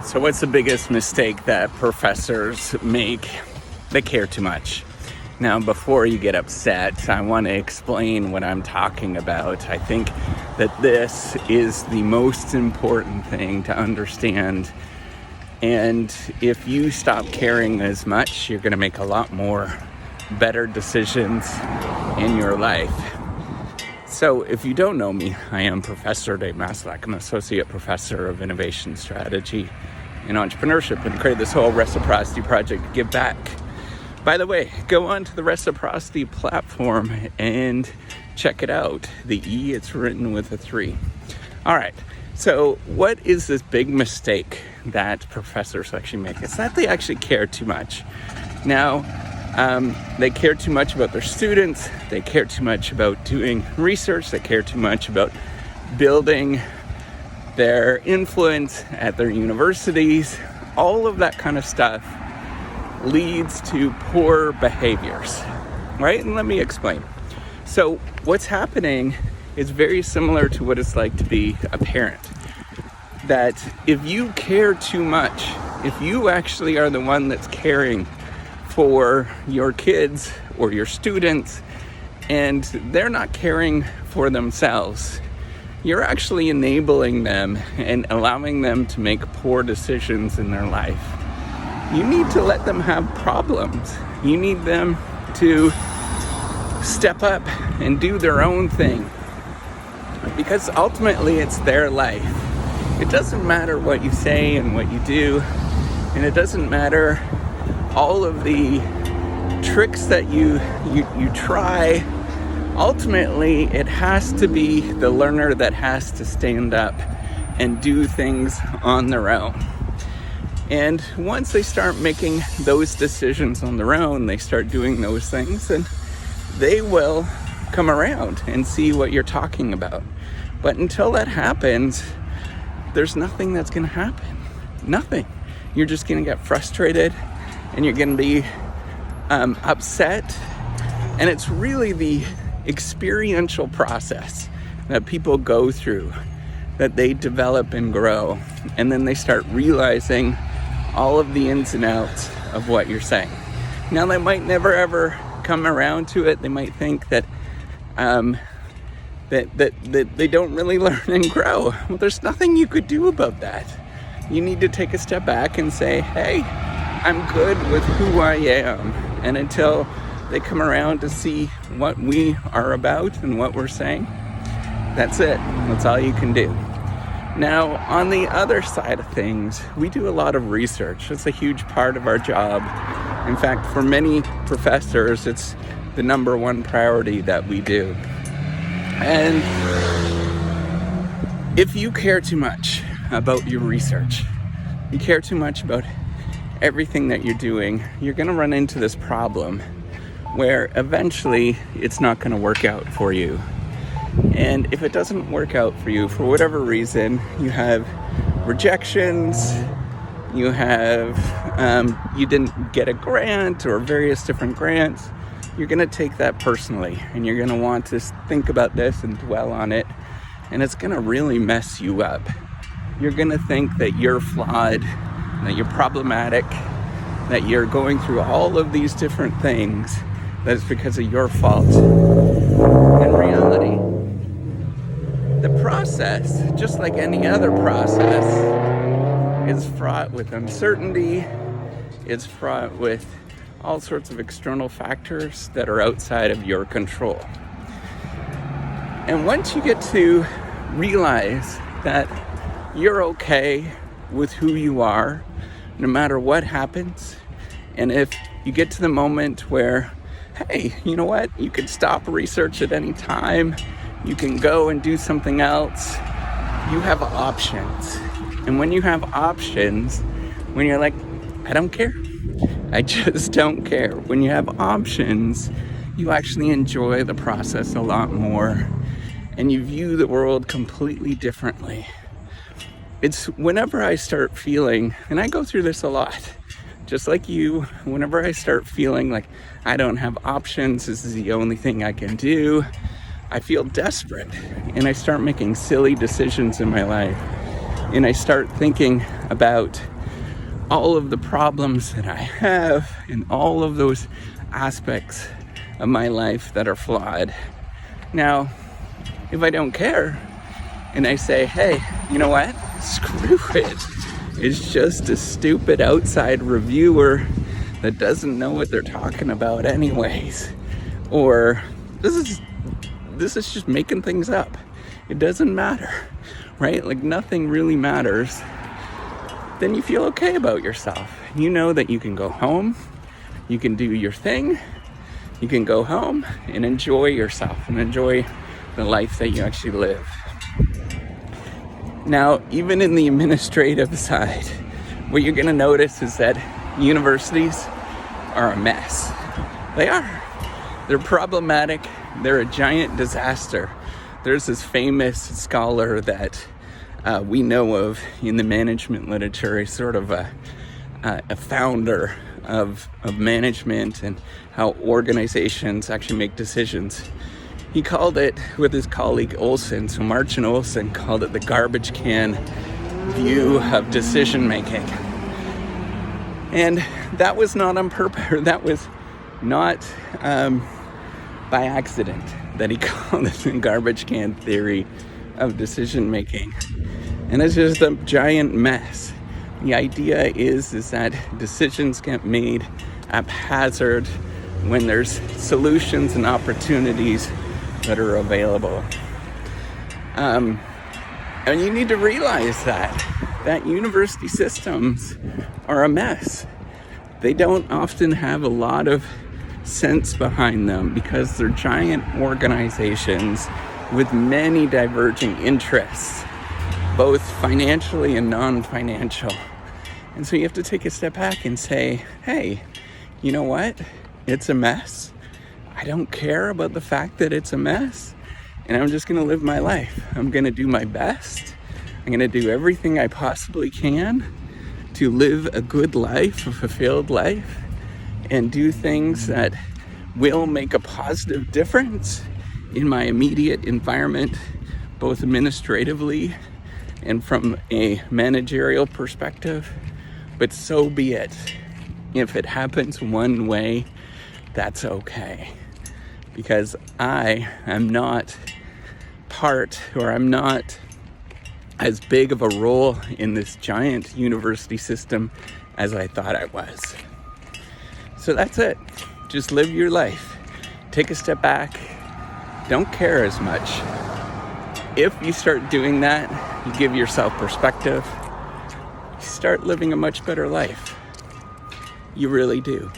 So what's the biggest mistake that professors make? They care too much. Now, before you get upset, I want to explain what I'm talking about. I think that this is the most important thing to understand. And if you stop caring as much, you're going to make a lot more better decisions in your life. So if you don't know me, I am Professor Dave Maslach. I'm an Associate Professor of Innovation Strategy and Entrepreneurship, and created this whole Reciprocity project to give back. By the way, go on to the Reciprocity platform and check it out. The E, it's written with a 3. All right, so what is this big mistake that professors actually make? It's that they actually care too much. Now, they care too much about their students. They care too much about doing research. They care too much about building their influence at their universities. All of that kind of stuff leads to poor behaviors, right? And let me explain. So what's happening is very similar to what it's like to be a parent. That if you care too much, if you actually are the one that's caring for your kids or your students, and they're not caring for themselves, you're actually enabling them and allowing them to make poor decisions in their life. You need to let them have problems. You need them to step up and do their own thing, because ultimately it's their life. It doesn't matter what you say and what you do, and it doesn't matter all of the tricks that you try. Ultimately, it has to be the learner that has to stand up and do things on their own. And once they start making those decisions on their own, they start doing those things, and they will come around and see what you're talking about. But until that happens, there's nothing that's going to happen. Nothing. You're just going to get frustrated, and you're going to be upset. And it's really the experiential process that people go through, that they develop and grow, and then they start realizing all of the ins and outs of what you're saying. Now, they might never ever come around to it. They might think that that they don't really learn and grow. Well, there's nothing you could do about that. You need to take a step back and say, hey, I'm good with who I am. And until they come around to see what we are about and what we're saying, that's it. That's all you can do. Now, on the other side of things, we do a lot of research. It's a huge part of our job. In fact, for many professors, it's the number one priority that we do. And if you care too much about your research, you care too much about everything that you're doing, you're going to run into this problem where eventually it's not going to work out for you. And if it doesn't work out for you, for whatever reason, you have rejections, you have, you didn't get a grant or various different grants, you're going to take that personally, and you're going to want to think about this and dwell on it, and it's going to really mess you up. You're going to think that you're flawed, that you're problematic, that you're going through all of these different things, that it's because of your fault. In reality, the process, just like any other process, is fraught with uncertainty. It's fraught with all sorts of external factors that are outside of your control. And once you get to realize that you're okay with who you are, no matter what happens, and if you get to the moment where, hey, you know what, you can stop research at any time, you can go and do something else, you have options. And when you have options, when you're like, I don't care, I just don't care. When you have options, you actually enjoy the process a lot more, and you view the world completely differently. It's whenever I start feeling, and I go through this a lot, just like you, whenever I start feeling like I don't have options, this is the only thing I can do, I feel desperate, and I start making silly decisions in my life, and I start thinking about all of the problems that I have and all of those aspects of my life that are flawed. Now, if I don't care and I say, hey, you know what? Screw it. It's just a stupid outside reviewer that doesn't know what they're talking about anyways. Or this is just making things up. It doesn't matter, right? Like nothing really matters. Then you feel okay about yourself. You know that you can go home, you can do your thing, you can go home and enjoy yourself and enjoy the life that you actually live. Now, even in the administrative side, what you're going to notice is that universities are a mess. They are. They're problematic. They're a giant disaster. There's this famous scholar that we know of in the management literature. He's sort of a founder of management and how organizations actually make decisions. He called it, with his colleague Olson, so Martin Olson called it the garbage can view of decision making. And that was not on purpose, that was not by accident that he called it the garbage can theory of decision making. And it's just a giant mess. The idea is that decisions get made haphazard when there's solutions and opportunities that are available. And you need to realize that university systems are a mess. They don't often have a lot of sense behind them because they're giant organizations with many diverging interests, both financially and non-financial. And so you have to take a step back and say, hey, you know what? It's a mess. I don't care about the fact that it's a mess, and I'm just going to live my life. I'm going to do my best. I'm going to do everything I possibly can to live a good life, a fulfilled life, and do things that will make a positive difference in my immediate environment, both administratively and from a managerial perspective. But so be it. If it happens one way, that's okay. Because I am not part, or I'm not as big of a role in this giant university system as I thought I was. So that's it. Just live your life. Take a step back. Don't care as much. If you start doing that, you give yourself perspective. You start living a much better life. You really do.